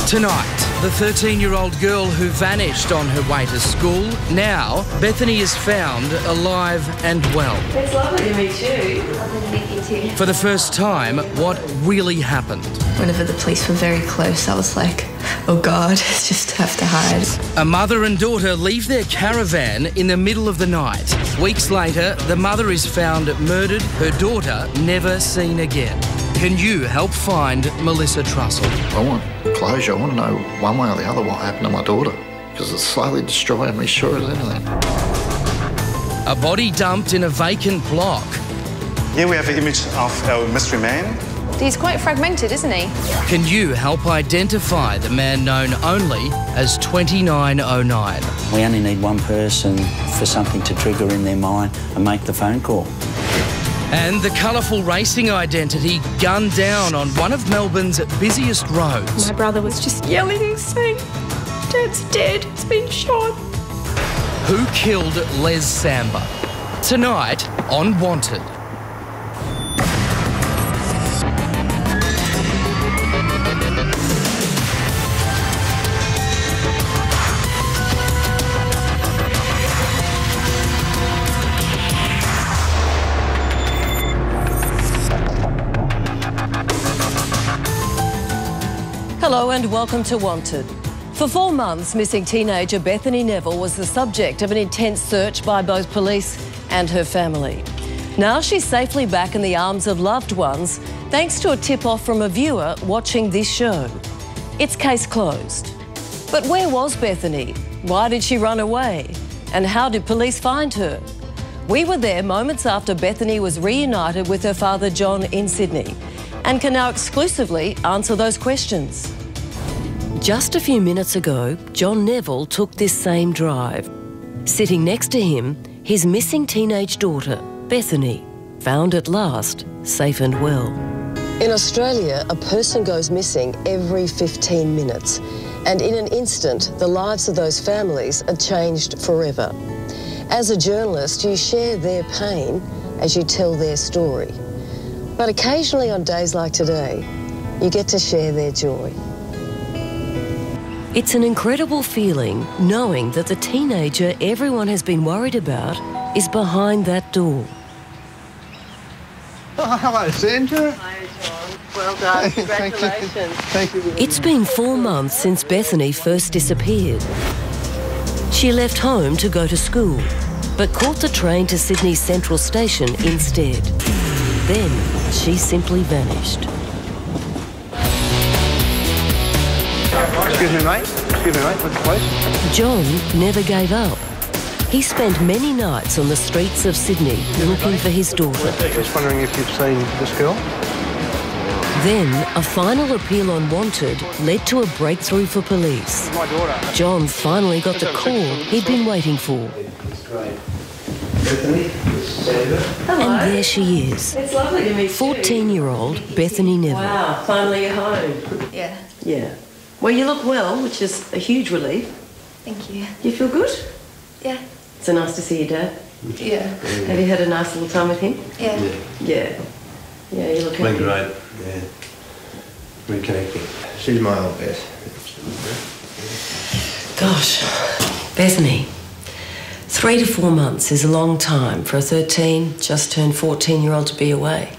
Tonight, the 13-year-old girl who vanished on her way to school. Now, Bethany is found alive and well. It's lovely to meet you. Lovely to meet you too. For the first time, what really happened. Whenever the police were very close, I was like, oh God, I just have to hide. A mother and daughter leave their caravan in the middle of the night. Weeks later, the mother is found murdered, her daughter never seen again. Can you help find Melissa Trussell? I want closure. I want to know one way or the other what happened to my daughter, because it's slowly destroying me, sure as anything. A body dumped in a vacant block. Here we have an image of our mystery man. He's quite fragmented, isn't he? Can you help identify the man known only as 2909? We only need one person for something to trigger in their mind and make the phone call. And the colourful racing identity gunned down on one of Melbourne's busiest roads. My brother was just yelling, saying, Dad's dead, he's been shot. Who killed Les Samba? Tonight on Wanted. Hello and welcome to Wanted. For 4 months, missing teenager Bethany Neville was the subject of an intense search by both police and her family. Now she's safely back in the arms of loved ones thanks to a tip-off from a viewer watching this show. It's case closed. But where was Bethany? Why did she run away? And how did police find her? We were there moments after Bethany was reunited with her father John in Sydney and can now exclusively answer those questions. Just a few minutes ago, John Neville took this same drive. Sitting next to him, his missing teenage daughter, Bethany, found at last, safe and well. In Australia, a person goes missing every 15 minutes, and in an instant, the lives of those families are changed forever. As a journalist, you share their pain as you tell their story. But occasionally on days like today, you get to share their joy. It's an incredible feeling knowing that the teenager everyone has been worried about is behind that door. Oh, hello, Sandra. Hi, John. Well done. Congratulations. Thank you. It's been 4 months since Bethany first disappeared. She left home to go to school, but caught the train to Sydney's Central Station instead. Then she simply vanished. Excuse me, mate. What's the place? John never gave up. He spent many nights on the streets of Sydney looking for his daughter. Just wondering if you've seen this girl? Then a final appeal on Wanted led to a breakthrough for police. My daughter. John finally got the call he'd been waiting for. Bethany, Sandra. Hello. And there she is. It's lovely to meet you. 14-year-old Bethany Neville. Wow, finally you're home. Yeah. Yeah. Well, you look well, which is a huge relief. Thank you. You feel good? Yeah. So nice to see your dad. Yeah. Have you had a nice little time with him? Yeah. Yeah. Yeah, you look Been happy. great, yeah. Reconnecting. She's my old best. Gosh, Bethany, 3 to 4 months is a long time for a 13, just turned 14-year-old to be away.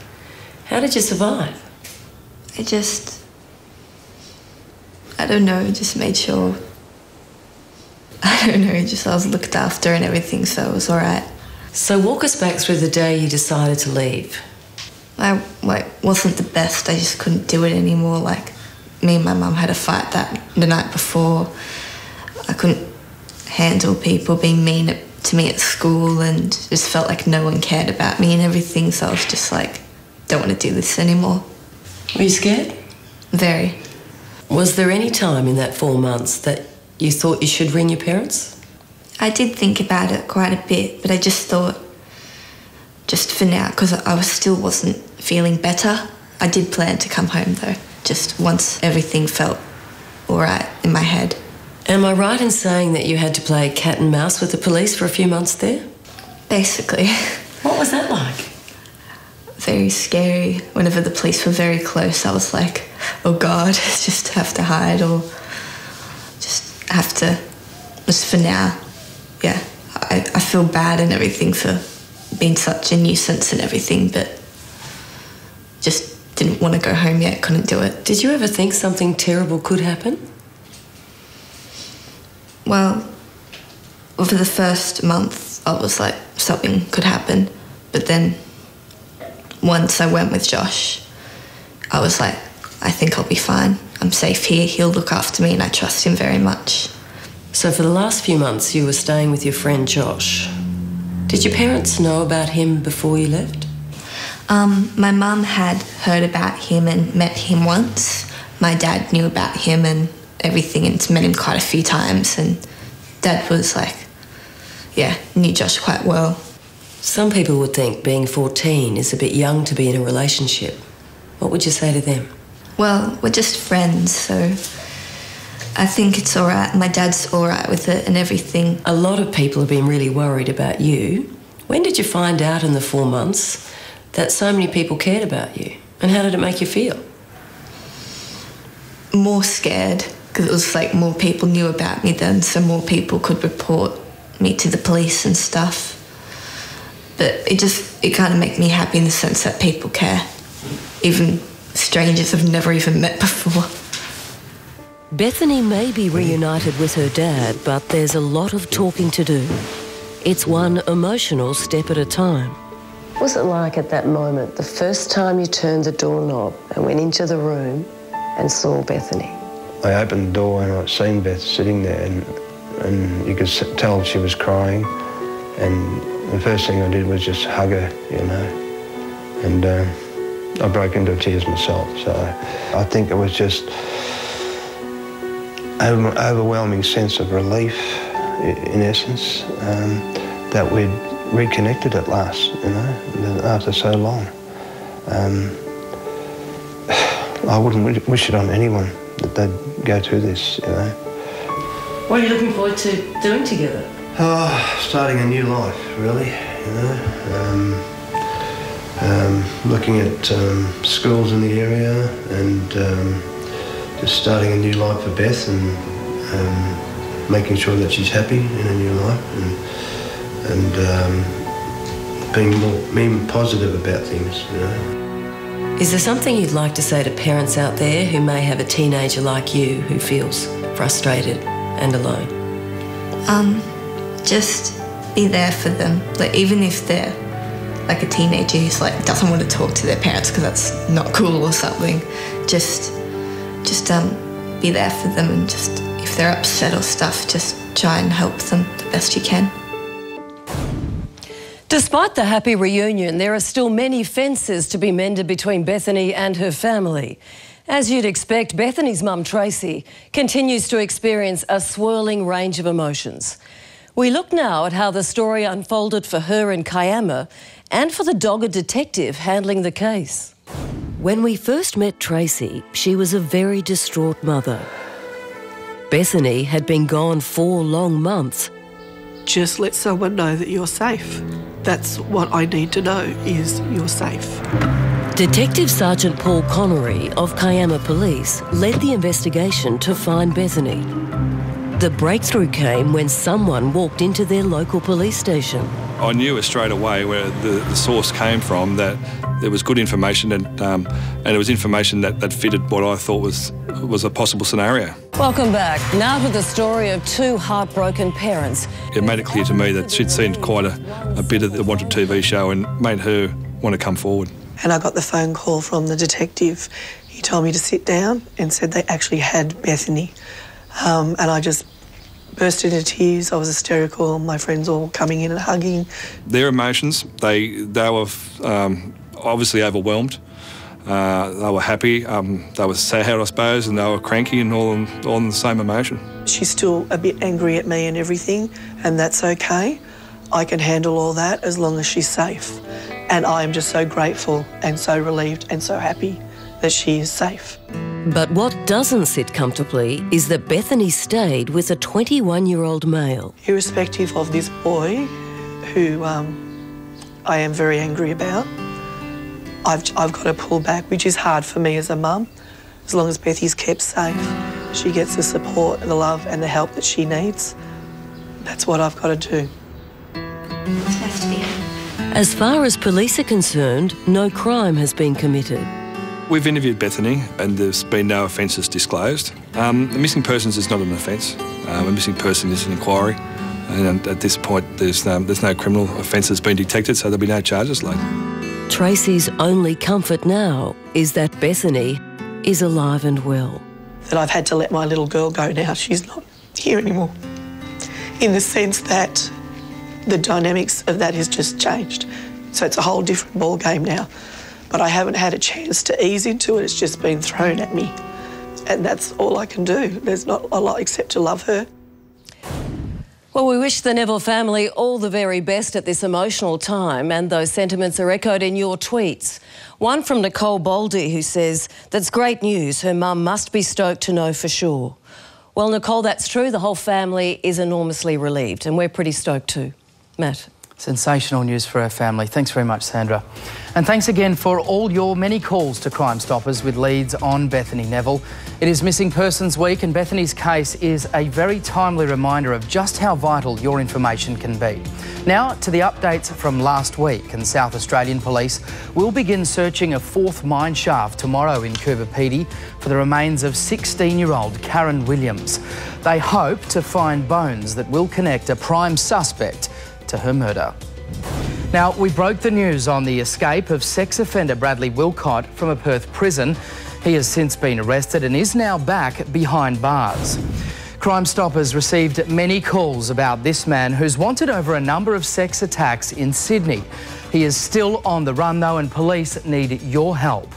How did you survive? I don't know, just made sure, I was looked after and everything, so it was all right. So walk us back through the day you decided to leave. I wasn't the best, I just couldn't do it anymore. Me and my mum had a fight the night before. I couldn't handle people being mean to me at school and just felt like no one cared about me and everything, so I was just don't want to do this anymore. Were you scared? Very. Was there any time in that 4 months that you thought you should ring your parents? I did think about it quite a bit, but I just thought, just for now, because I still wasn't feeling better. I did plan to come home though, just once everything felt all right in my head. Am I right in saying that you had to play cat and mouse with the police for a few months there? Basically. What was that like? Very scary. Whenever the police were very close, I was like, oh God, just have to hide or just have to, just for now, yeah. I feel bad and everything for being such a nuisance and everything, but just didn't want to go home yet, couldn't do it. Did you ever think something terrible could happen? Well, for the first month, I was like, something could happen. But then once I went with Josh, I was like, I think I'll be fine. I'm safe here. He'll look after me and I trust him very much. So for the last few months, you were staying with your friend Josh. Did your parents know about him before you left? My mum had heard about him and met him once. My dad knew about him and everything and met him quite a few times, and Dad was like, yeah, knew Josh quite well. Some people would think being 14 is a bit young to be in a relationship. What would you say to them? Well, we're just friends, so I think it's all right. My dad's all right with it and everything. A lot of people have been really worried about you. When did you find out in the 4 months that so many people cared about you? And how did it make you feel? More scared, because it was like more people knew about me then, so more people could report me to the police and stuff. But it kind of made me happy in the sense that people care. Even strangers I've never even met before. Bethany may be reunited with her dad, but there's a lot of talking to do. It's one emotional step at a time. What was it like at that moment, the first time you turned the doorknob and went into the room and saw Bethany? I opened the door and I seen Beth sitting there, and you could tell she was crying. And the first thing I did was just hug her, you know. And I broke into tears myself. So I think it was just an overwhelming sense of relief, in essence, that we'd reconnected at last, you know, after so long. I wouldn't wish it on anyone that they'd go through this, you know. What are you looking forward to doing together? Starting a new life, really, you know. Looking at schools in the area and just starting a new life for Beth and making sure that she's happy in a new life and being positive about things, you know. Is there something you'd like to say to parents out there who may have a teenager like you who feels frustrated and alone? Just be there for them. Like, even if they're like a teenager who's like doesn't want to talk to their parents because that's not cool or something, just be there for them, and just if they're upset or stuff, just try and help them the best you can. Despite the happy reunion, there are still many fences to be mended between Bethany and her family. As you'd expect, Bethany's mum, Tracy, continues to experience a swirling range of emotions. We look now at how the story unfolded for her in Kiama and for the dogged detective handling the case. When we first met Tracy, she was a very distraught mother. Bethany had been gone 4 long months. Just let someone know that you're safe. That's what I need to know, is you're safe. Detective Sergeant Paul Connery of Kiama Police led the investigation to find Bethany. The breakthrough came when someone walked into their local police station. I knew straight away where the source came from, that there was good information and it was information that fitted what I thought was a possible scenario. Welcome back. Now to the story of 2 heartbroken parents. It made it clear to me that she'd seen quite a bit of the Wanted TV show and made her want to come forward. And I got the phone call from the detective. He told me to sit down and said they actually had Bethany. And I just burst into tears. I was hysterical. My friends all coming in and hugging. Their emotions, they were obviously overwhelmed. They were happy, they were sad, I suppose, and they were cranky and all in the same emotion. She's still a bit angry at me and everything, and that's okay. I can handle all that as long as she's safe. And I am just so grateful and so relieved and so happy that she is safe. But what doesn't sit comfortably is that Bethany stayed with a 21-year-old male. Irrespective of this boy, who I am very angry about, I've got to pull back, which is hard for me as a mum. As long as Bethy's kept safe, she gets the support, the love and the help that she needs. That's what I've got to do. It's nice to be here. As far as police are concerned, no crime has been committed. We've interviewed Bethany and there's been no offences disclosed. The missing persons is not an offence. A missing person is an inquiry. And at this point, there's no criminal offences been detected, so there'll be no charges laid. Tracy's only comfort now is that Bethany is alive and well. That I've had to let my little girl go now. She's not here anymore. In the sense that the dynamics of that has just changed. So it's a whole different ball game now. But I haven't had a chance to ease into it. It's just been thrown at me. And that's all I can do. There's not a lot except to love her. Well, we wish the Neville family all the very best at this emotional time, and those sentiments are echoed in your tweets. One from Nicole Baldy, who says, "That's great news. Her mum must be stoked to know for sure." Well, Nicole, that's true. The whole family is enormously relieved, and we're pretty stoked too. Matt. Sensational news for our family. Thanks very much, Sandra. And thanks again for all your many calls to Crime Stoppers with leads on Bethany Neville. It is Missing Persons Week and Bethany's case is a very timely reminder of just how vital your information can be. Now to the updates from last week, and South Australian Police will begin searching a fourth mine shaft tomorrow in Coober Pedy for the remains of 16-year-old Karen Williams. They hope to find bones that will connect a prime suspect to her murder. Now, we broke the news on the escape of sex offender Bradley Wilcott from a Perth prison. He has since been arrested and is now back behind bars. Crime Stoppers received many calls about this man who's wanted over a number of sex attacks in Sydney. He is still on the run though, and police need your help.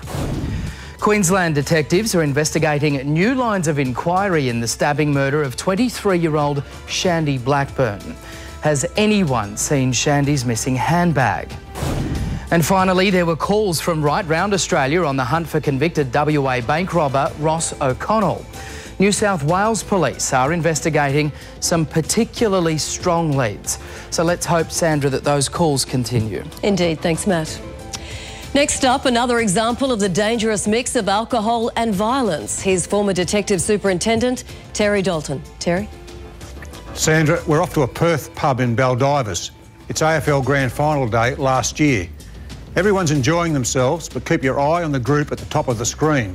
Queensland detectives are investigating new lines of inquiry in the stabbing murder of 23-year-old Xanthe Blackburn. Has anyone seen Shandy's missing handbag? And finally, there were calls from right round Australia on the hunt for convicted WA bank robber Ross O'Connell. New South Wales Police are investigating some particularly strong leads. So let's hope, Sandra, that those calls continue. Indeed, thanks, Matt. Next up, another example of the dangerous mix of alcohol and violence. Here's former Detective Superintendent Terry Dalton. Terry? Sandra, we're off to a Perth pub in Baldivis. It's AFL Grand Final day last year. Everyone's enjoying themselves, but keep your eye on the group at the top of the screen.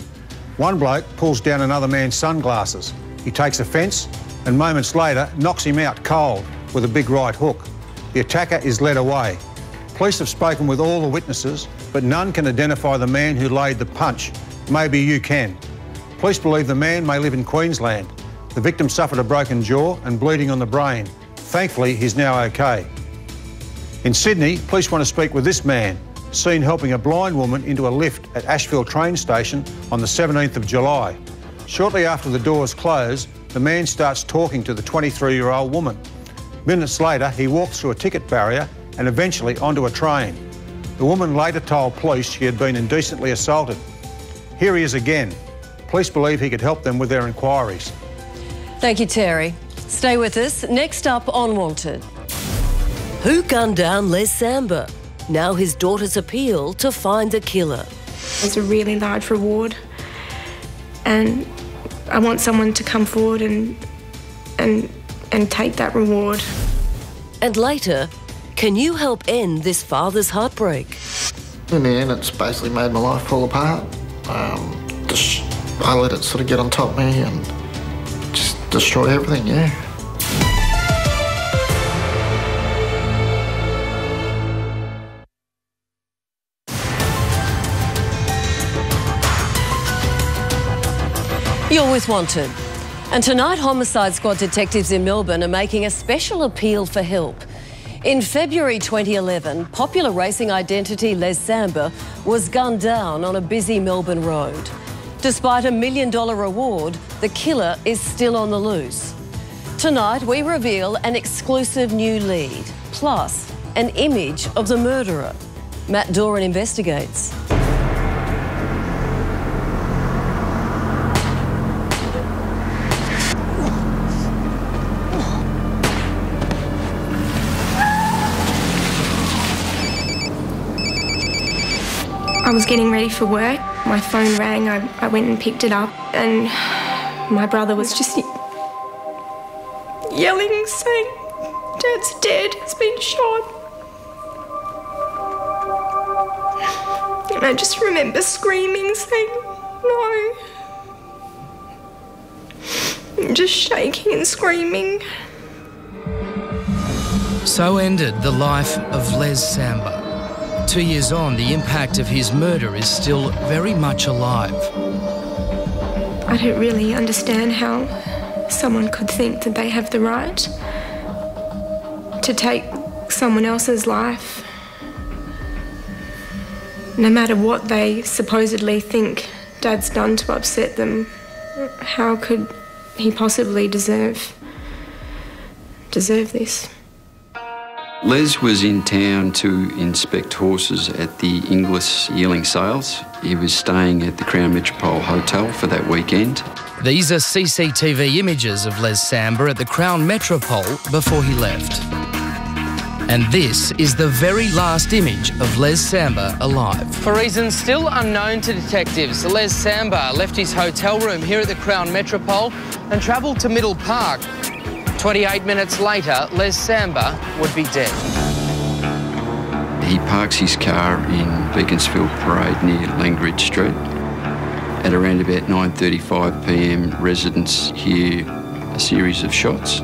One bloke pulls down another man's sunglasses. He takes offence and moments later knocks him out cold with a big right hook. The attacker is led away. Police have spoken with all the witnesses, but none can identify the man who laid the punch. Maybe you can. Police believe the man may live in Queensland. The victim suffered a broken jaw and bleeding on the brain. Thankfully, he's now okay. In Sydney, police want to speak with this man, seen helping a blind woman into a lift at Ashfield train station on the 17th of July. Shortly after the doors close, the man starts talking to the 23-year-old woman. Minutes later, he walks through a ticket barrier and eventually onto a train. The woman later told police she had been indecently assaulted. Here he is again. Police believe he could help them with their inquiries. Thank you, Terry. Stay with us. Next up on Wanted. Who gunned down Les Samba? Now his daughter's appeal to find the killer. It's a really large reward, and I want someone to come forward and take that reward. And later, can you help end this father's heartbreak? In the end, it's basically made my life fall apart. I let it sort of get on top of me and just destroy everything, yeah. You're with Wanted. And tonight, Homicide Squad detectives in Melbourne are making a special appeal for help. In February 2011, popular racing identity Les Samba was gunned down on a busy Melbourne road. Despite $1 million reward, the killer is still on the loose. Tonight, we reveal an exclusive new lead, plus an image of the murderer. Matt Doran investigates. I was getting ready for work. My phone rang, I went and picked it up, and my brother was just yelling, saying, "Dad's dead, he's been shot." And I just remember screaming, saying, "No." And just shaking and screaming. So ended the life of Les Samba. 2 years on, the impact of his murder is still very much alive. I don't really understand how someone could think that they have the right to take someone else's life. No matter what they supposedly think Dad's done to upset them, how could he possibly deserve this? Les was in town to inspect horses at the Inglis yearling sales. He was staying at the Crown Metropole Hotel for that weekend. These are CCTV images of Les Samba at the Crown Metropole before he left. And this is the very last image of Les Samba alive. For reasons still unknown to detectives, Les Samba left his hotel room here at the Crown Metropole and travelled to Middle Park. 28 minutes later, Les Samba would be dead. He parks his car in Beaconsfield Parade near Langridge Street. At around about 9:35 p.m, residents hear a series of shots.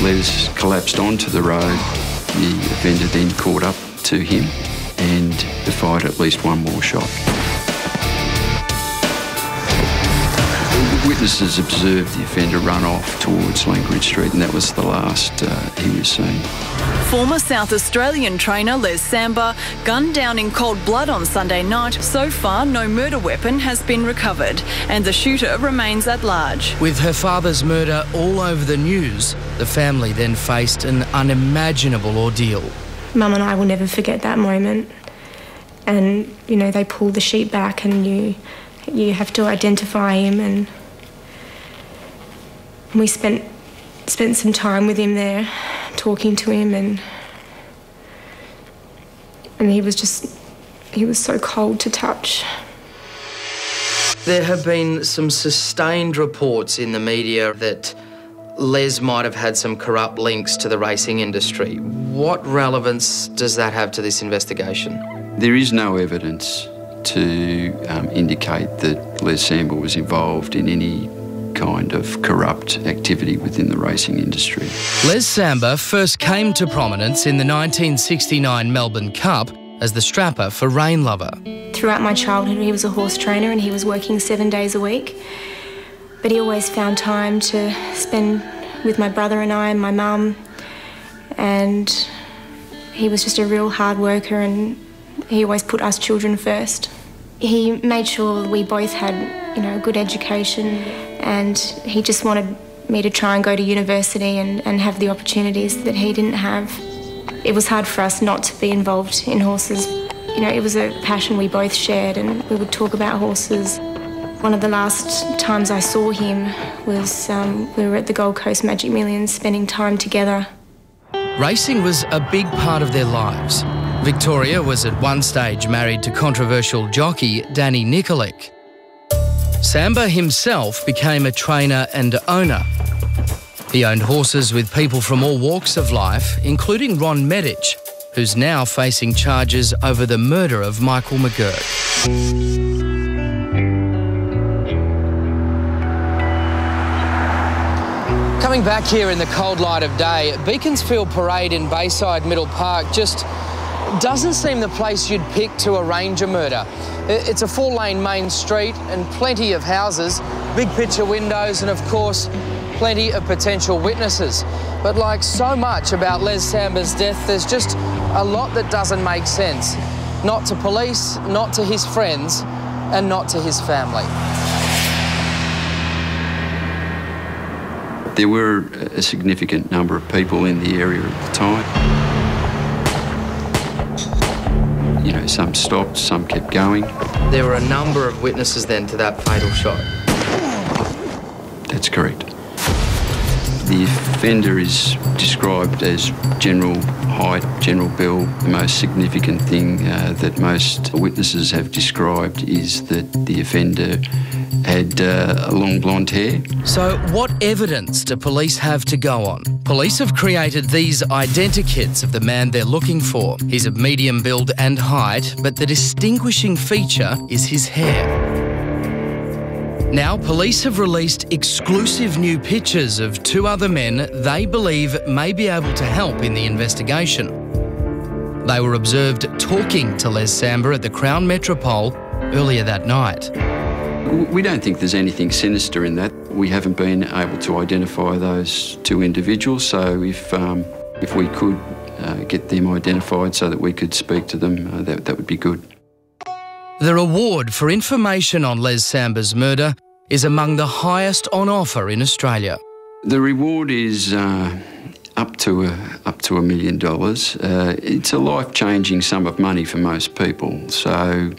Les collapsed onto the road. The offender then caught up to him and fired at least one more shot. Witnesses observed the offender run off towards Langridge Street, and that was the last he was seen. Former South Australian trainer Les Samba gunned down in cold blood on Sunday night. So far, no murder weapon has been recovered, and the shooter remains at large. With her father's murder all over the news, the family then faced an unimaginable ordeal. Mum and I will never forget that moment. And, you know, they pull the sheet back and you have to identify him, and we spent some time with him there, talking to him, and he was so cold to touch. There have been some sustained reports in the media that Les might have had some corrupt links to the racing industry. What relevance does that have to this investigation? There is no evidence to indicate that Les Samba was involved in any kind of corrupt activity within the racing industry. Les Samba first came to prominence in the 1969 Melbourne Cup as the strapper for Rain Lover. Throughout my childhood, he was a horse trainer and he was working 7 days a week. But he always found time to spend with my brother and I and my mum. And he was just a real hard worker, and he always put us children first. He made sure we both had, you know, a good education, and he just wanted me to try and go to university and have the opportunities that he didn't have. It was hard for us not to be involved in horses. You know, it was a passion we both shared, and we would talk about horses. One of the last times I saw him was we were at the Gold Coast Magic Millions spending time together. Racing was a big part of their lives. Victoria was at one stage married to controversial jockey Danny Nikolic. Samba himself became a trainer and owner. He owned horses with people from all walks of life, including Ron Medich, who's now facing charges over the murder of Michael McGurk. Coming back here in the cold light of day, Beaconsfield Parade in Bayside Middle Park just doesn't seem the place you'd pick to arrange a murder. It's a 4-lane main street and plenty of houses, big picture windows, and of course, plenty of potential witnesses. But like so much about Les Samba's death, there's just a lot that doesn't make sense. Not to police, not to his friends, and not to his family. There were a significant number of people in the area at the time. You know, some stopped, some kept going. There were a number of witnesses then to that fatal shot. That's correct. The The offender is described as general height, general build. The most significant thing that most witnesses have described is that the offender had long blonde hair. So what evidence do police have to go on? Police have created these identikits of the man they're looking for. He's of medium build and height, but the distinguishing feature is his hair. Now, police have released exclusive new pictures of two other men they believe may be able to help in the investigation. They were observed talking to Les Samba at the Crown Metropole earlier that night. We don't think there's anything sinister in that. We haven't been able to identify those two individuals, so if we could get them identified so that we could speak to them, that would be good. The reward for information on Les Samba's murder is among the highest on offer in Australia. The reward is up to $1 million. It's a life-changing sum of money for most people, so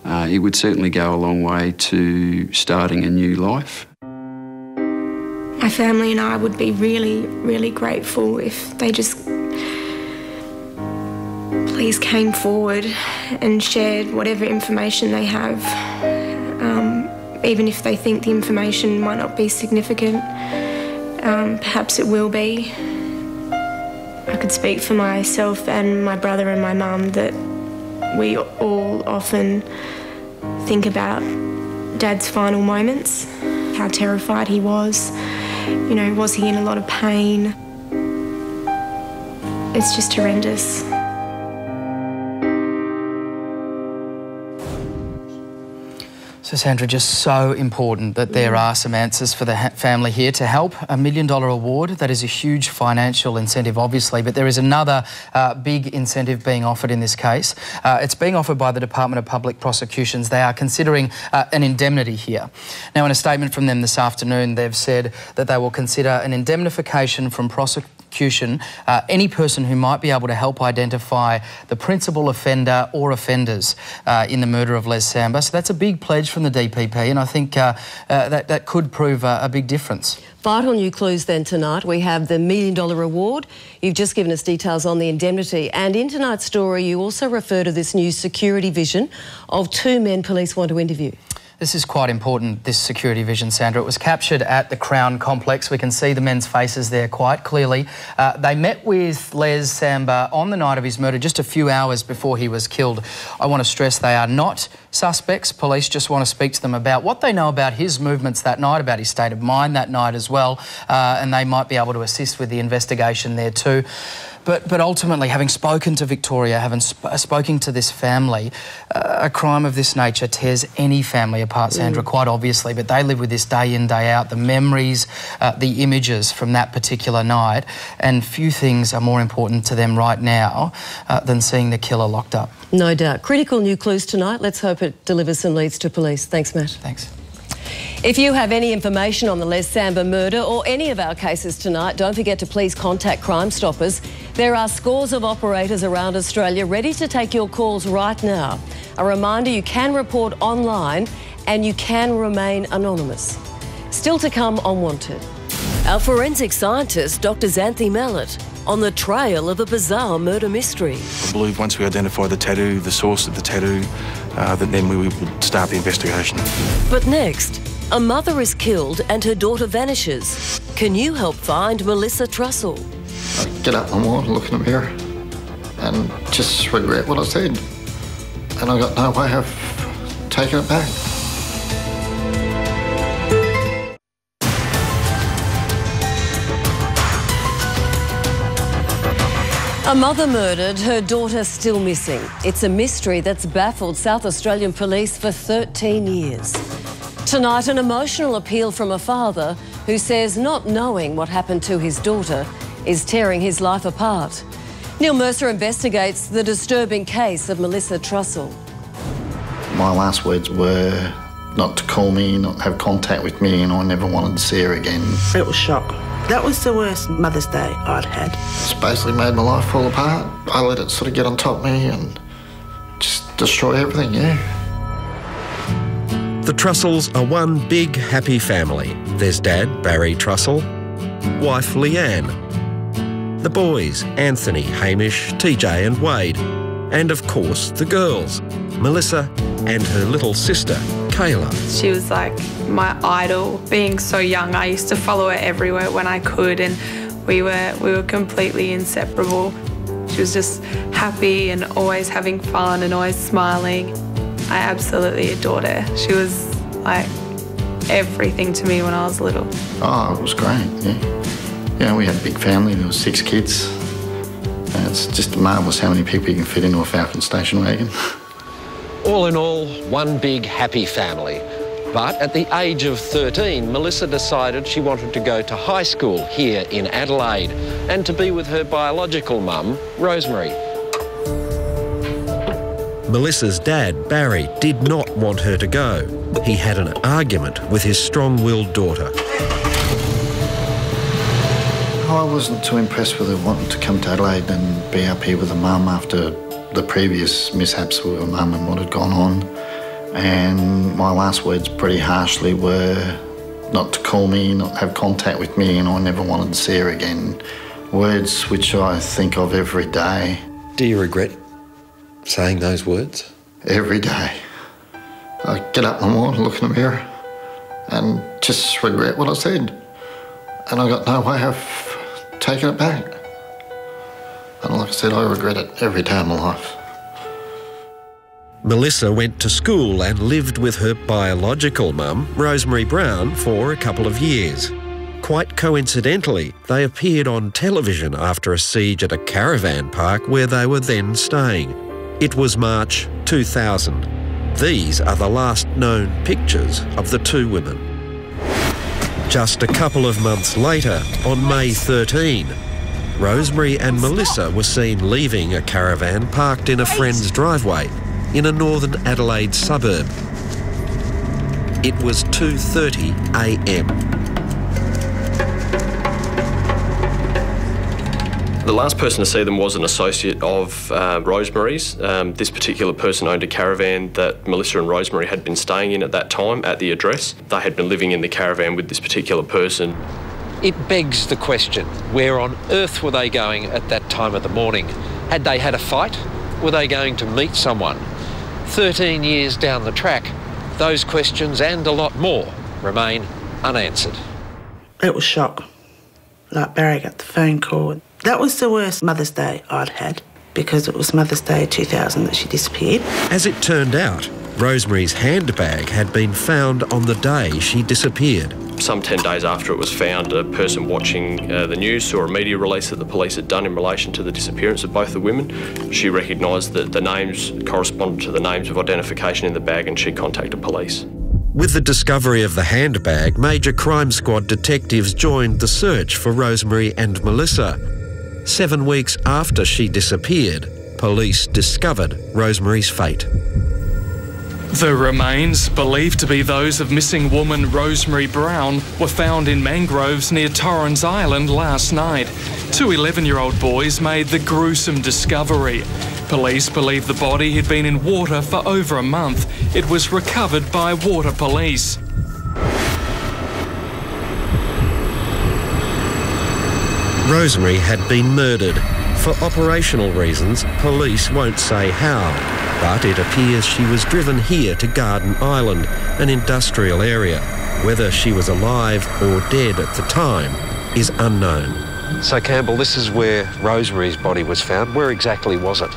it would certainly go a long way to starting a new life. My family and I would be really, really grateful if they just please came forward and shared whatever information they have, even if they think the information might not be significant. Perhaps it will be. I could speak for myself and my brother and my mum that we all often think about Dad's final moments, how terrified he was. You know, was he in a lot of pain? It's just horrendous. So, Sandra, just so important that there are some answers for the family here to help. $1 million award, that is a huge financial incentive, obviously, but there is another big incentive being offered in this case. It's being offered by the Department of Public Prosecutions. They are considering an indemnity here. Now, in a statement from them this afternoon, they've said that they will consider an indemnification from prosecution, any person who might be able to help identify the principal offender or offenders in the murder of Les Samba. So that's a big pledge from the DPP, and I think that could prove a big difference. Vital new clues then tonight. We have the $1 million reward. You've just given us details on the indemnity, and in tonight's story you also refer to this new security vision of two men police want to interview. This is quite important, this security vision, Sandra. It was captured at the Crown complex. We can see the men's faces there quite clearly. They met with Les Samba on the night of his murder, just a few hours before he was killed. I want to stress they are not suspects. Police just want to speak to them about what they know about his movements that night, about his state of mind that night as well, and they might be able to assist with the investigation there too. But ultimately, having spoken to Victoria, having spoken to this family, a crime of this nature tears any family apart, Sandra, quite obviously, but they live with this day in, day out, the memories, the images from that particular night, and few things are more important to them right now than seeing the killer locked up. No doubt. Critical new clues tonight. Let's hope it delivers some leads to police. Thanks, Matt. Thanks. If you have any information on the Les Samba murder or any of our cases tonight, don't forget to please contact Crime Stoppers. There are scores of operators around Australia ready to take your calls right now. A reminder, you can report online and you can remain anonymous. Still to come on Wanted. Our forensic scientist, Dr. Xanthe Mallett, on the trail of a bizarre murder mystery. I believe once we identify the tattoo, the source of the tattoo, that then we would start the investigation. But next, a mother is killed and her daughter vanishes. Can you help find Melissa Trussell? I get up in the morning, look in the mirror and just regret what I said. And I got no way of taking it back. A mother murdered, her daughter still missing. It's a mystery that's baffled South Australian police for 13 years. Tonight, an emotional appeal from a father who says not knowing what happened to his daughter is tearing his life apart. Neil Mercer investigates the disturbing case of Melissa Trussell. My last words were not to call me, not have contact with me, and I never wanted to see her again. It was shock. That was the worst Mother's Day I'd had. It's basically made my life fall apart. I let it sort of get on top of me and just destroy everything, yeah. The Trussells are one big, happy family. There's Dad, Barry Trussell, wife Leanne, the boys Anthony, Hamish, TJ and Wade, and of course the girls, Melissa and her little sister, Kayla. She was like my idol. Being so young, I used to follow her everywhere when I could, and we were completely inseparable. She was just happy and always having fun and always smiling. I absolutely adored her. She was like everything to me when I was little. Oh, it was great, yeah. Yeah, we had a big family. There were 6 kids. And it's just marvellous how many people you can fit into a Falcon station wagon. All in all, one big happy family. But at the age of 13, Melissa decided she wanted to go to high school here in Adelaide and to be with her biological mum, Rosemary. Melissa's dad, Barry, did not want her to go. He had an argument with his strong-willed daughter. I wasn't too impressed with her wanting to come to Adelaide and be up here with her mum after the previous mishaps with her mum and what had gone on. And my last words pretty harshly were not to call me, not have contact with me, and I never wanted to see her again. Words which I think of every day. Do you regret saying those words? Every day. I get up in the morning, look in the mirror, and just regret what I said. And I got no way of taking it back. And like I said, I regret it every day of my life. Melissa went to school and lived with her biological mum, Rosemary Brown, for a couple of years. Quite coincidentally, they appeared on television after a siege at a caravan park where they were then staying. It was March 2000. These are the last known pictures of the 2 women. Just a couple of months later, on May 13, Rosemary and Melissa were seen leaving a caravan parked in a friend's driveway in a northern Adelaide suburb. It was 2:30 a.m. The last person to see them was an associate of Rosemary's. This particular person owned a caravan that Melissa and Rosemary had been staying in at that time at the address. They had been living in the caravan with this particular person. It begs the question, where on earth were they going at that time of the morning? Had they had a fight? Were they going to meet someone? 13 years down the track, those questions and a lot more remain unanswered. It was shock. Like Barry got the phone call. That was the worst Mother's Day I'd had, because it was Mother's Day 2000 that she disappeared. As it turned out, Rosemary's handbag had been found on the day she disappeared. Some 10 days after it was found, a person watching the news saw a media release that the police had done in relation to the disappearance of both the women. She recognised that the names corresponded to the names of identification in the bag, and she contacted police. With the discovery of the handbag, Major Crime Squad detectives joined the search for Rosemary and Melissa. 7 weeks after she disappeared, police discovered Rosemary's fate. The remains, believed to be those of missing woman Rosemary Brown, were found in mangroves near Torrens Island last night. 2 11-year-old boys made the gruesome discovery. Police believe the body had been in water for over a month. It was recovered by water police. Rosemary had been murdered. For operational reasons, police won't say how, but it appears she was driven here to Garden Island, an industrial area. Whether she was alive or dead at the time is unknown. So Campbell, this is where Rosemary's body was found. Where exactly was it?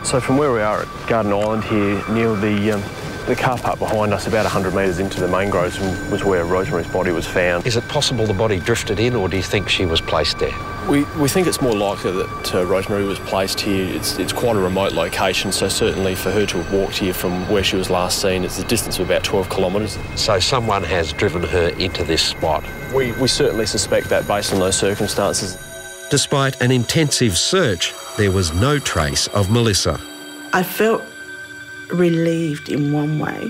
So from where we are at Garden Island here, near the car park behind us, about 100 metres into the mangroves, was where Rosemary's body was found. Is it possible the body drifted in, or do you think she was placed there? We think it's more likely that Rosemary was placed here. It's quite a remote location, so certainly for her to have walked here from where she was last seen, it's a distance of about 12 kilometres. So someone has driven her into this spot? We certainly suspect that based on those circumstances. Despite an intensive search, there was no trace of Melissa. I felt relieved in one way,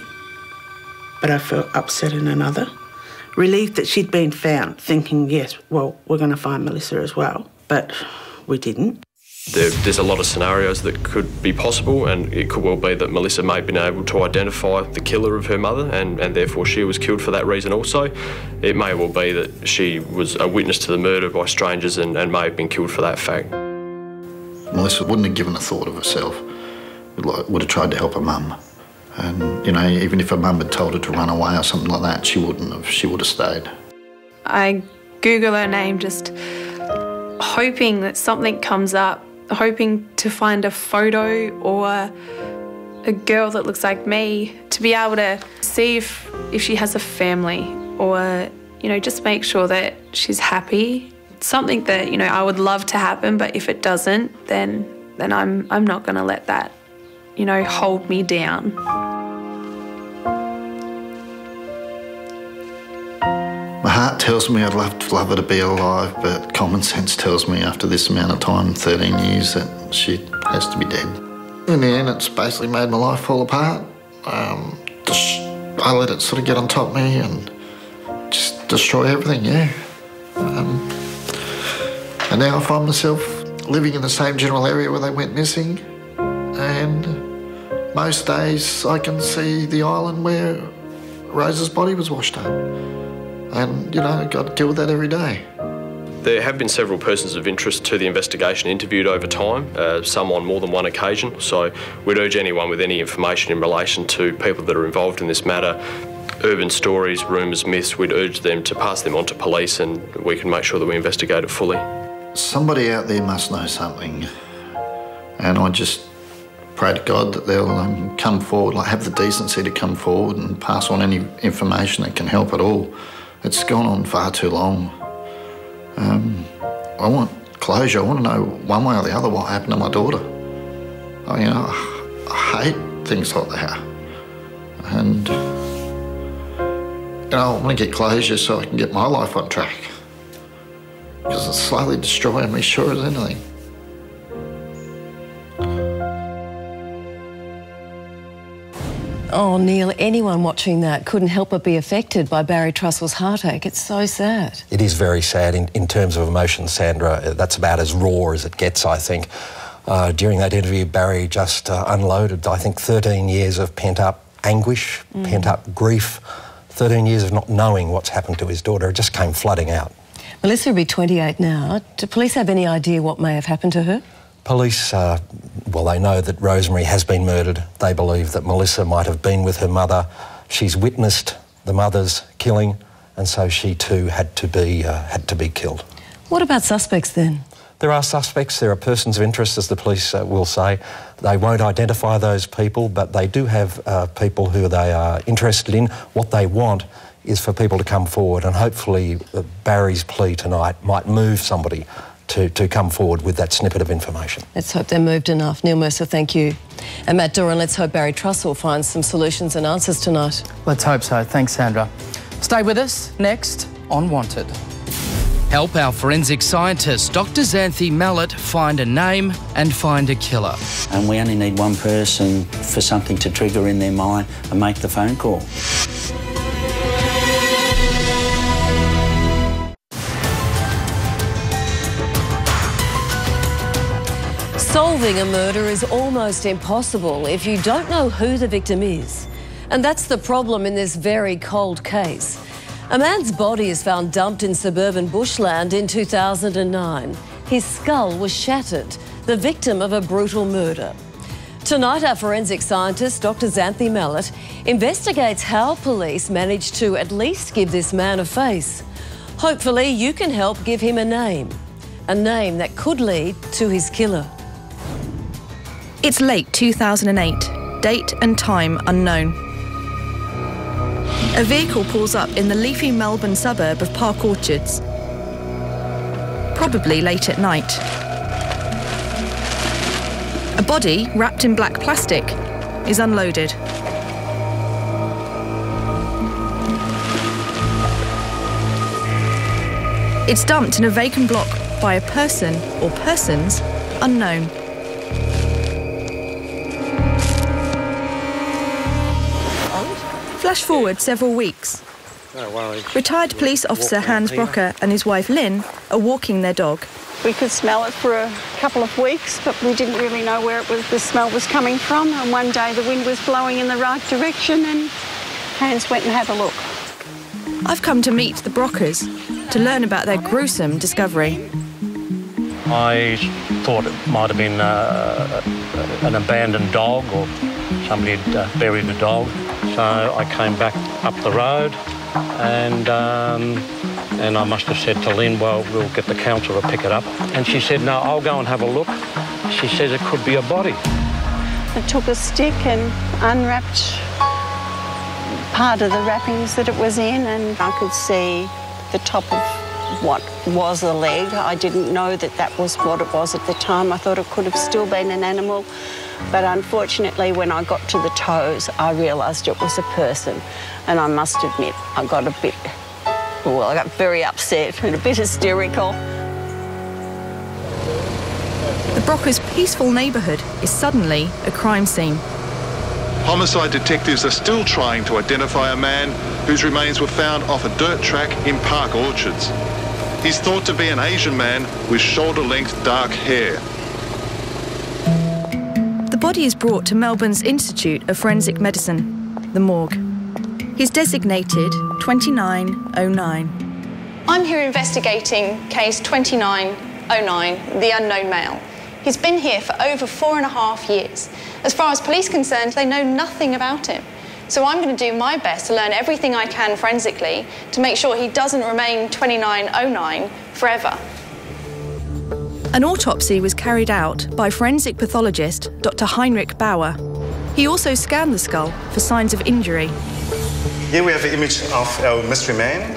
but I felt upset in another. Relieved that she'd been found, thinking, yes, well, we're going to find Melissa as well, but we didn't. There's a lot of scenarios that could be possible, and it could well be that Melissa may have been able to identify the killer of her mother, and therefore she was killed for that reason also. It may well be that she was a witness to the murder by strangers and may have been killed for that fact. Melissa wouldn't have given a thought of herself. Would have tried to help her mum. And, you know, even if her mum had told her to run away or something like that, she wouldn't have. She would have stayed. I Google her name just hoping that something comes up, hoping to find a photo or a girl that looks like me, to be able to see if she has a family or, you know, just make sure that she's happy. Something that, you know, I would love to happen, but if it doesn't, then I'm not going to let that, you know, hold me down. My heart tells me I'd love her to be alive, but common sense tells me after this amount of time, 13 years, that she has to be dead. In the end, it's basically made my life fall apart. I let it sort of get on top of me and just destroy everything, yeah. And now I find myself living in the same general area where they went missing, and most days I can see the island where Rose's body was washed up. And, you know, I've got to deal with that every day. There have been several persons of interest to the investigation interviewed over time, some on more than one occasion, so we'd urge anyone with any information in relation to people that are involved in this matter, urban stories, rumours, myths, we'd urge them to pass them on to police and we can make sure that we investigate it fully. Somebody out there must know something, and I just pray to God that they'll come forward, like have the decency to come forward and pass on any information that can help at all. It's gone on far too long. I want closure. I want to know one way or the other what happened to my daughter. I hate things like that. And, you know, I want to get closure so I can get my life on track. Because it's slowly destroying me, sure as anything. Oh, Neil, anyone watching that couldn't help but be affected by Barry Trussell's heartache. It's so sad. It is very sad in terms of emotion, Sandra. That's about as raw as it gets, I think. During that interview, Barry just unloaded, I think, 13 years of pent-up anguish, pent-up grief, 13 years of not knowing what's happened to his daughter. It just came flooding out. Melissa will be 28 now. Do police have any idea what may have happened to her? Police, well, they know that Rosemary has been murdered. They believe that Melissa might have been with her mother. She's witnessed the mother's killing, and so she too had to be killed. What about suspects then? There are suspects. There are persons of interest, as the police will say. They won't identify those people, but they do have people who they are interested in. What they want is for people to come forward, and hopefully Barry's plea tonight might move somebody to come forward with that snippet of information. Let's hope they're moved enough. Neil Mercer, thank you. And Matt Doran, let's hope Barry Trussell finds some solutions and answers tonight. Let's hope so. Thanks, Sandra. Stay with us. Next on Wanted. Help our forensic scientist, Dr. Xanthe Mallett, find a name and find a killer. And we only need one person for something to trigger in their mind and make the phone call. Solving a murder is almost impossible if you don't know who the victim is. And that's the problem in this very cold case. A man's body is found dumped in suburban bushland in 2009. His skull was shattered, the victim of a brutal murder. Tonight, our forensic scientist, Dr. Xanthe Mallett, investigates how police managed to at least give this man a face. Hopefully, you can help give him a name that could lead to his killer. It's late 2008, date and time unknown. A vehicle pulls up in the leafy Melbourne suburb of Park Orchards, probably late at night. A body, wrapped in black plastic, is unloaded. It's dumped in a vacant block by a person or persons unknown. Flash forward several weeks. No worries. Retired police officer Hans Brocker and his wife Lynn are walking their dog. We could smell it for a couple of weeks, but we didn't really know where the smell was coming from. And one day the wind was blowing in the right direction and Hans went and had a look. I've come to meet the Brockers to learn about their gruesome discovery. I thought it might have been an abandoned dog or somebody had buried a dog. So I came back up the road and I must have said to Lynn, well, we'll get the council to pick it up. And she said, no, I'll go and have a look. She says it could be a body. I took a stick and unwrapped part of the wrappings that it was in, and I could see the top of what was a leg. I didn't know that that was what it was at the time. I thought it could have still been an animal. But unfortunately, when I got to the toes, I realised it was a person. And I must admit, I got very upset and a bit hysterical. The Brockers' peaceful neighbourhood is suddenly a crime scene. Homicide detectives are still trying to identify a man whose remains were found off a dirt track in Park Orchards. He's thought to be an Asian man with shoulder-length dark hair. The body is brought to Melbourne's Institute of Forensic Medicine, the morgue. He's designated 2909. I'm here investigating case 2909, the unknown male. He's been here for over 4.5 years. As far as police are concerned, they know nothing about him. So I'm going to do my best to learn everything I can forensically to make sure he doesn't remain 2909 forever. An autopsy was carried out by forensic pathologist Dr. Heinrich Bauer. He also scanned the skull for signs of injury. Here we have the image of our mystery man.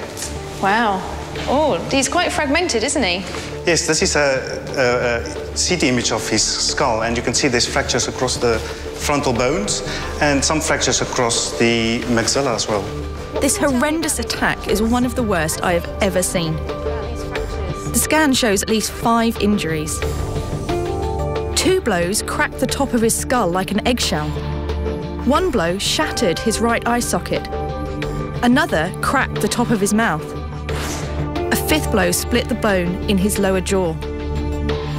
Wow. Oh, he's quite fragmented, isn't he? Yes, this is a CT image of his skull, and you can see there's fractures across the frontal bones and some fractures across the maxilla as well. This horrendous attack is one of the worst I have ever seen. The scan shows at least 5 injuries. 2 blows cracked the top of his skull like an eggshell. 1 blow shattered his right eye socket. Another cracked the top of his mouth. A 5th blow split the bone in his lower jaw.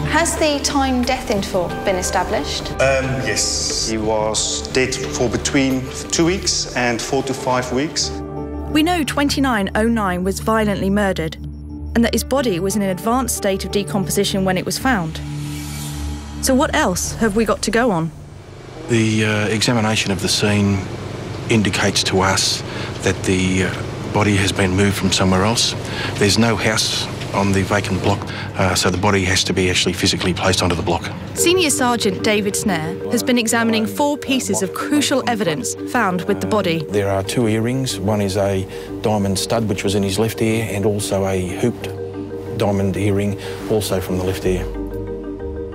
Has the time death interval been established? Yes. He was dead for between 2 weeks and 4 to 5 weeks. We know 2909 was violently murdered and that his body was in an advanced state of decomposition when it was found. So what else have we got to go on? The examination of the scene indicates to us that the body has been moved from somewhere else. There's no house on the vacant block, so the body has to be actually physically placed onto the block. Senior Sergeant David Snare has been examining 4 pieces of crucial evidence found with the body. There are 2 earrings. One is a diamond stud, which was in his left ear, and also a hooped diamond earring, also from the left ear.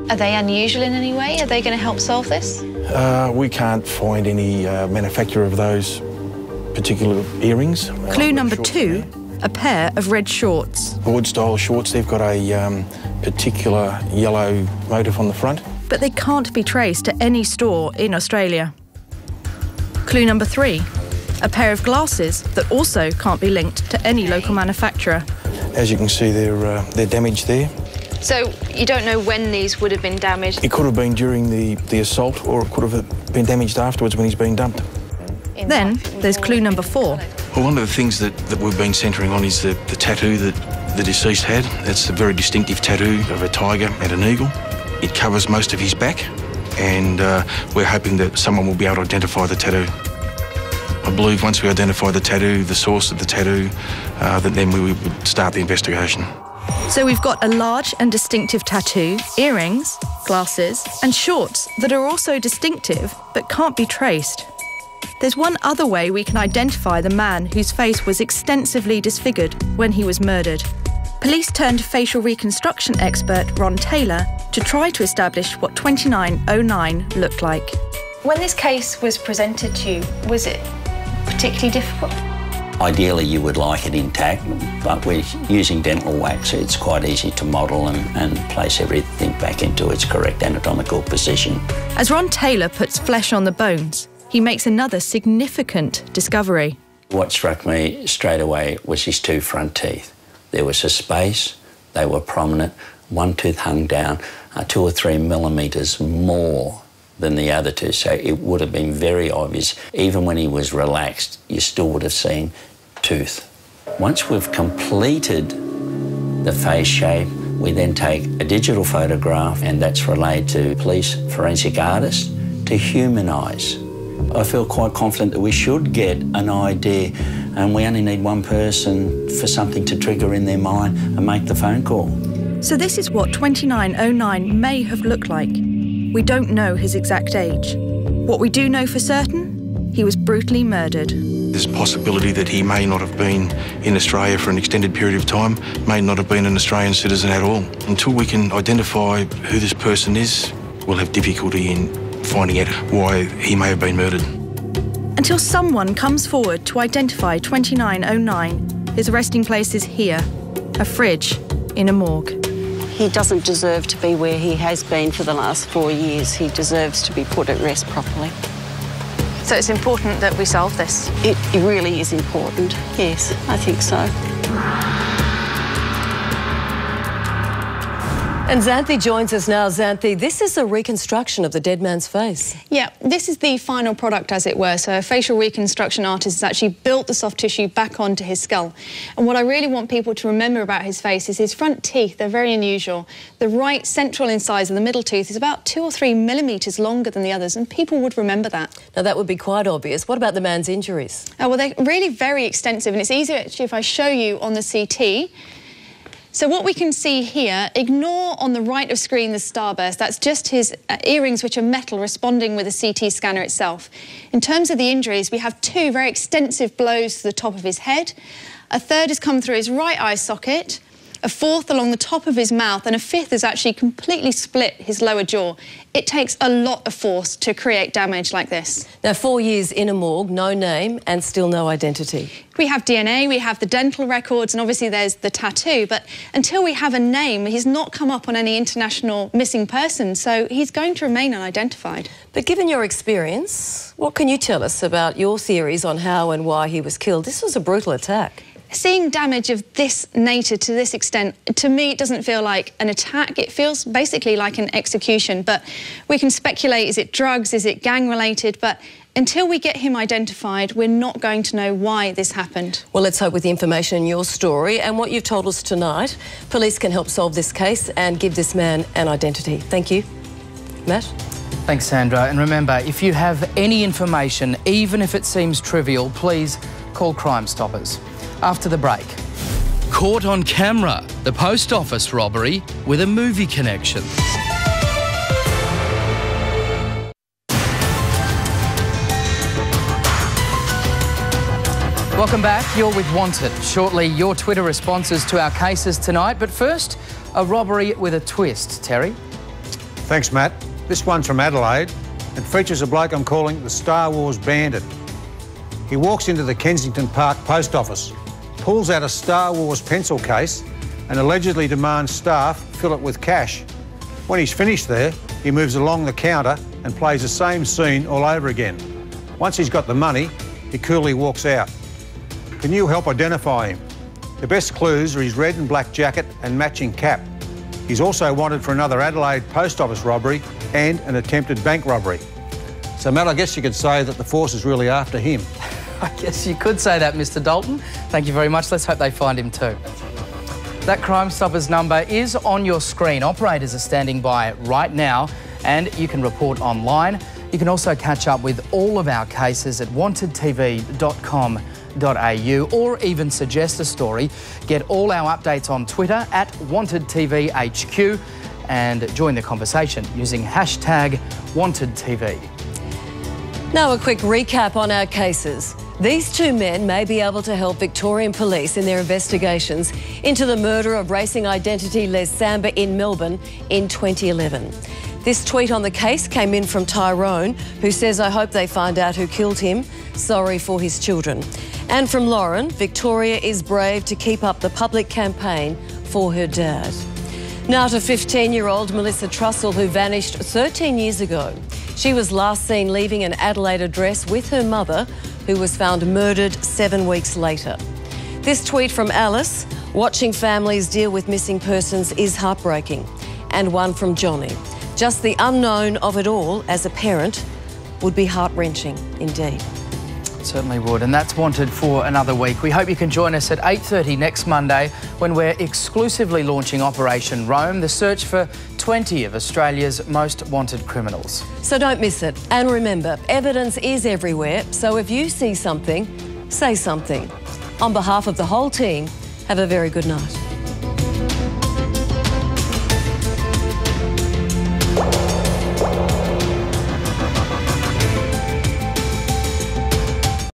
Are they unusual in any way? Are they going to help solve this? We can't find any manufacturer of those particular earrings. Clue number 2, a pair of red shorts. Board-style shorts, they've got a particular yellow motif on the front. But they can't be traced to any store in Australia. Clue number 3, a pair of glasses that also can't be linked to any local manufacturer. As you can see, they're damaged there. So you don't know when these would have been damaged? It could have been during the assault, or it could have been damaged afterwards when he's been dumped. Then there's clue number 4. Well, one of the things that we've been centring on is the tattoo that the deceased had. It's a very distinctive tattoo of a tiger and an eagle. It covers most of his back, and we're hoping that someone will be able to identify the tattoo. I believe once we identify the tattoo, the source of the tattoo, that then we would start the investigation. So we've got a large and distinctive tattoo, earrings, glasses and shorts that are also distinctive but can't be traced. There's one other way we can identify the man whose face was extensively disfigured when he was murdered. Police turned to facial reconstruction expert Ron Taylor to try to establish what 2909 looked like. When this case was presented to you, was it particularly difficult? Ideally, you would like it intact, but we're using dental wax. It's quite easy to model and place everything back into its correct anatomical position. As Ron Taylor puts flesh on the bones, he makes another significant discovery. What struck me straight away was his 2 front teeth. There was a space, they were prominent, one tooth hung down 2 or 3 millimetres more than the other 2, so it would have been very obvious. Even when he was relaxed, you still would have seen tooth. Once we've completed the face shape, we then take a digital photograph, and that's relayed to police forensic artists to humanise. I feel quite confident that we should get an idea, and we only need one person for something to trigger in their mind and make the phone call. So this is what 2909 may have looked like. We don't know his exact age. What we do know for certain, he was brutally murdered. There's a possibility that he may not have been in Australia for an extended period of time, may not have been an Australian citizen at all. Until we can identify who this person is, we'll have difficulty in finding out why he may have been murdered. Until someone comes forward to identify 2909, his resting place is here, a fridge in a morgue. He doesn't deserve to be where he has been for the last 4 years. He deserves to be put at rest properly. So it's important that we solve this? It really is important, yes, I think so. And Xanthe joins us now. Xanthe, this is a reconstruction of the dead man's face. Yeah, this is the final product, as it were. So a facial reconstruction artist has actually built the soft tissue back onto his skull. And what I really want people to remember about his face is his front teeth. They're very unusual. The right central incisor, the middle tooth, is about 2 or 3 millimetres longer than the others, and people would remember that. Now, that would be quite obvious. What about the man's injuries? Oh, well, they're really very extensive, and it's easier actually if I show you on the CT. So what we can see here, ignore on the right of screen the starburst. That's just his earrings, which are metal, responding with a CT scanner itself. In terms of the injuries, we have 2 very extensive blows to the top of his head. A 3rd has come through his right eye socket, a 4th along the top of his mouth, and a 5th has actually completely split his lower jaw. It takes a lot of force to create damage like this. Now, 4 years in a morgue, no name and still no identity. We have DNA, we have the dental records, and obviously there's the tattoo, but until we have a name, he's not come up on any international missing persons, so he's going to remain unidentified. But given your experience, what can you tell us about your theories on how and why he was killed? This was a brutal attack. Seeing damage of this nature to this extent, to me, it doesn't feel like an attack. It feels basically like an execution. But we can speculate, is it drugs, is it gang-related? But until we get him identified, we're not going to know why this happened. Well, let's hope with the information in your story and what you've told us tonight, police can help solve this case and give this man an identity. Thank you. Matt? Thanks, Sandra. And remember, if you have any information, even if it seems trivial, please call Crime Stoppers. After the break. Caught on camera, the post office robbery with a movie connection. Welcome back. You're with Wanted. Shortly, your Twitter responses to our cases tonight. But first, a robbery with a twist. Terry? Thanks, Matt. This one's from Adelaide and features a bloke I'm calling the Star Wars Bandit. He walks into the Kensington Park post office, pulls out a Star Wars pencil case and allegedly demands staff fill it with cash. When he's finished there, he moves along the counter and plays the same scene all over again. Once he's got the money, he coolly walks out. Can you help identify him? The best clues are his red and black jacket and matching cap. He's also wanted for another Adelaide post office robbery and an attempted bank robbery. So, Matt, I guess you could say that the force is really after him. I guess you could say that, Mr. Dalton. Thank you very much. Let's hope they find him too. That Crime Stoppers number is on your screen. Operators are standing by right now and you can report online. You can also catch up with all of our cases at wantedtv.com.au or even suggest a story. Get all our updates on Twitter at WantedTVHQ and join the conversation using hashtag WantedTV. Now a quick recap on our cases. These 2 men may be able to help Victorian police in their investigations into the murder of racing identity Les Samba in Melbourne in 2011. This tweet on the case came in from Tyrone, who says, "I hope they find out who killed him. Sorry for his children." And from Lauren, "Victoria is brave to keep up the public campaign for her dad." Now to 15-year-old Melissa Trussell, who vanished 13 years ago. She was last seen leaving an Adelaide address with her mother who was found murdered 7 weeks later. This tweet from Alice: watching families deal with missing persons is heartbreaking. And one from Johnny: just the unknown of it all as a parent would be heart-wrenching indeed. Certainly would, and that's Wanted for another week. We hope you can join us at 8:30 next Monday when we're exclusively launching Operation Rome, the search for 20 of Australia's most wanted criminals. So don't miss it. And remember, evidence is everywhere, so if you see something, say something. On behalf of the whole team, have a very good night.